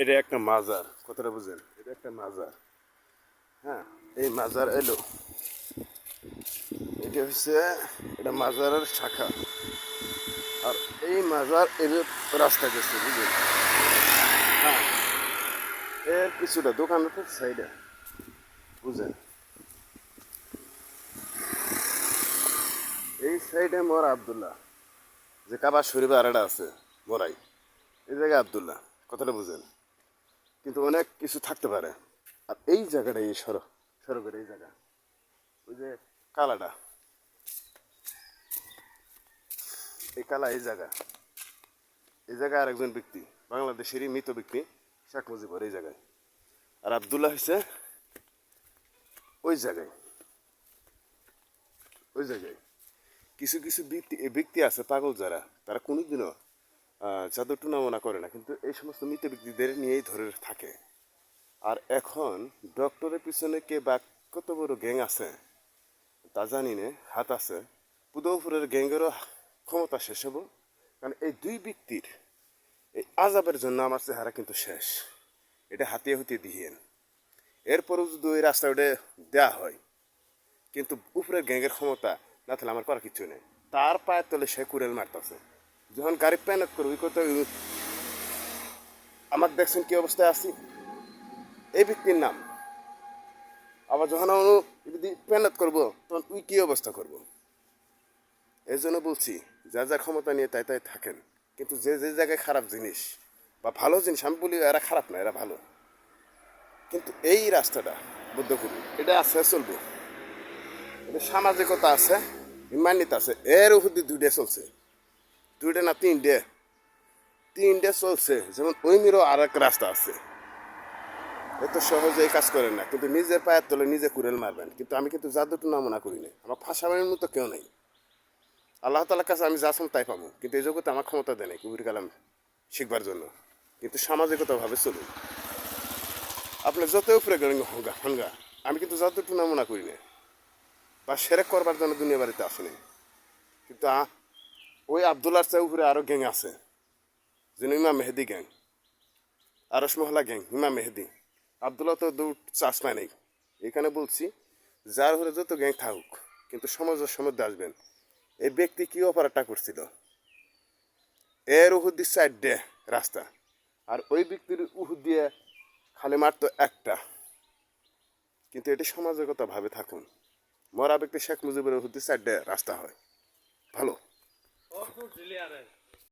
এটা একটা মাজার, কথাটা বুঝেন, এটা একটা মাজার। হ্যাঁ, এই মাজার এলো, এটা হচ্ছে এটা মাজারের শাখা। আর এই মাজার এর রাস্তা গেছে, বুঝলেন? হ্যাঁ, এর কিছুটা দোকানের সাইডে, বুঝলেন? এই সাইডে মোর আবদুল্লাহ, যে কাবা শরীফ আরেটা আছে মোরাই, এই জায়গায় আবদুল্লাহ, কথাটা বুঝেন। কিন্তু অনেক কিছু থাকতে পারে। আর এই জায়গাটা, এই সড়কের এই জায়গা, ওই যে কালাটা, এই কালা এই জায়গায় আরেকজন ব্যক্তি, বাংলাদেশেরই মৃত ব্যক্তি, শেখ মুজিবর এই জায়গায়। আর আবদুল্লাহ হচ্ছে ওই জায়গায়, ওই জায়গায়। কিছু কিছু ব্যক্তি আছে পাগল, যারা তারা কোনোদিনও জাদু টুনামনা করে না, কিন্তু এই সমস্ত মৃত ব্যক্তিদের নিয়েই ধরে থাকে। আর এখন ডক্টরের পিছনে কে বা কত বড় গ্যাং আছে তা জানি না, হাত আছে। পুদৌপুরের গ্যাংয়েরও ক্ষমতা শেষ হবো, কারণ এই দুই ব্যক্তির এই আজাবের জন্য আমার চেহারা কিন্তু শেষ। এটা হাতিয়ে হুতিয়ে দিয়েন, এরপরও যদি ওই রাস্তা ওটা দেওয়া হয়, কিন্তু উপরের গ্যাংয়ের ক্ষমতা না থাকলে আমার করার কিছু নেই। তার পায়ের তলে সে কুড়েল মারতেছে, যখন গাড়ি প্যানেট করবো কত। আমার দেখছেন কি অবস্থায় আছি, এই ব্যক্তির নাম। আবার যখন যদি প্যানেট করবো, তখন তুই কী অবস্থা করবো? এই জন্য বলছি, যা যা ক্ষমতা নিয়ে তাই তাই থাকেন, কিন্তু যে যে জায়গায় খারাপ জিনিস বা ভালো জিনিস, আমি বলি এরা খারাপ না, এরা ভালো। কিন্তু এই রাস্তাটা বুদ্ধপুরি, এটা আছে, চলবো। এটা সামাজিকতা আছে, হিমান্বিত আছে। এর উপর দিয়ে দুইটা চলছে, দুইটা না তিনটে চলছে। যেমন ওই মিরও আর এক রাস্তা আছে। এত সহজে এই কাজ করেন না, কিন্তু নিজের পায়ের তলে নিজে কুড়েল মারবেন। কিন্তু আমি কিন্তু জাদুটু নামনা করি না, আমার ফাঁসাবাড়ির মতো কেউ নেই। আল্লাহ তালার কাছে আমি যা চান তাই পাবো, কিন্তু এই জগতে আমার ক্ষমতা দেয় নাই কুবির কালাম শিখবার জন্য। কিন্তু সামাজিকতাভাবে চলুন। আপনি যত উপরে গেলেন হনগা, আমি কিন্তু জাদুটু নামনা করি না বা সেরেক করবার জন্য দুনিয়া বাড়িতে আসেনি। কিন্তু ওই আবদুল্লার চেয়ে উপরে আরও গ্যাং আছে, যেন ইমাম মেহেদি গ্যাং, আরস মহলা গ্যাং, ইমাম মেহেদি। আবদুল্লাহ তো দৌড় চাষ পায় নাই। এখানে বলছি, যার উপরে যত গ্যাং থাকুক, কিন্তু সমাজের সম্বন্ধে আসবেন। এই ব্যক্তি কি অপারেটটা করছিল, এর উহুদ দিয়ে চারটে রাস্তা, আর ওই ব্যক্তির উহুদ দিয়ে খালি মাত্র একটা। কিন্তু এটি সমাজের কথা ভাবে থাকুন, মরা ব্যক্তি শেখ মুজিবের উহুদ দিয়ে চারটে রাস্তা হয়, ভালো।